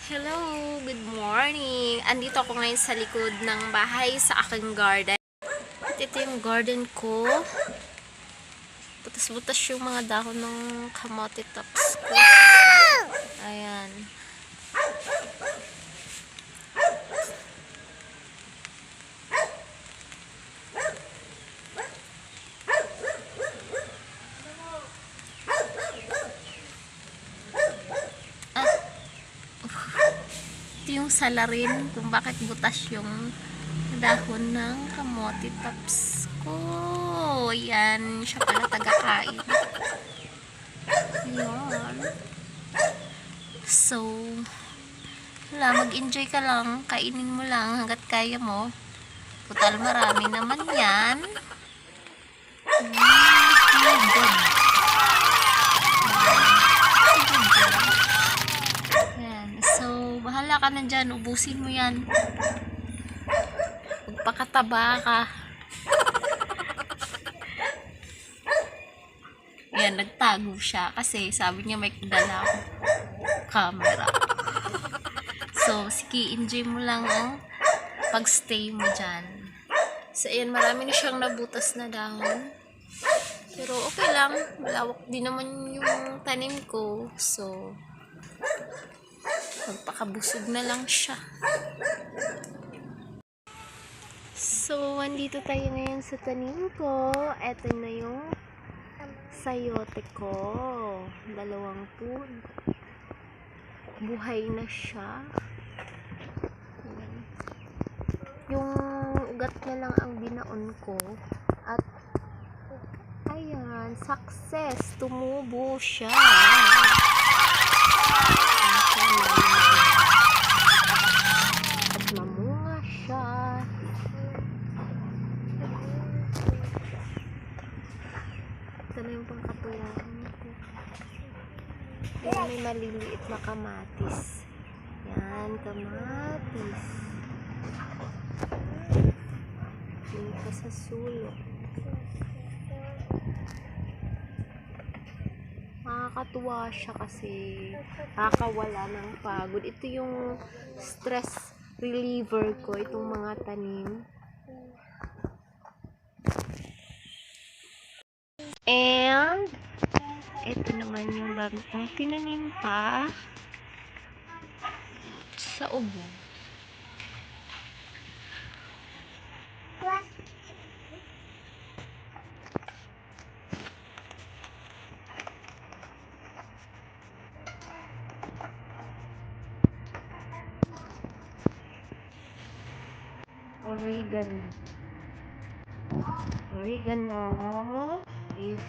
Hello, good morning. Andito ako ngayon sa likod ng bahay sa aking garden. At ito yung garden ko. Butas-butas yung mga dahon ng kamote tops ko. Ayan. Ito yung salarin kung bakit butas yung dahon ng kamote tops ko. Yan, siya pala taga-kain. Ayan. So, wala, mag-enjoy ka lang. Kainin mo lang hanggat kaya mo. Total, marami naman yan. Good. Yan. So, bahala ka na dyan. Ubusin mo yan. Magpakataba ka. Yan, nagtago siya. Kasi sabi niya may dala ako camera. So, sige, enjoy mo lang ang pag-stay mo dyan. So, ayan, marami na siyang nabutas na dahon. Pero, okay lang. Malawak din naman yung tanim ko. So, magpakabusog na lang siya. So, andito tayo ngayon sa tanim ko. Eto na yung sayote ko. 2 pud. Buhay na siya. Yung ugat niya lang ang binaon ko. At, ayan, success. Tumubo siya. At mamunga siya. Ito na yung pangkatulaan ko. Ayan, may maliliit na kamatis. Yan, kamatis. Dito sa sulok. Nakakatuwa siya kasi nakakawala ng pagod. Ito yung stress reliever ko, itong mga tanim. And ito naman yung bago kong tinanim pa sa ubo. Oregano is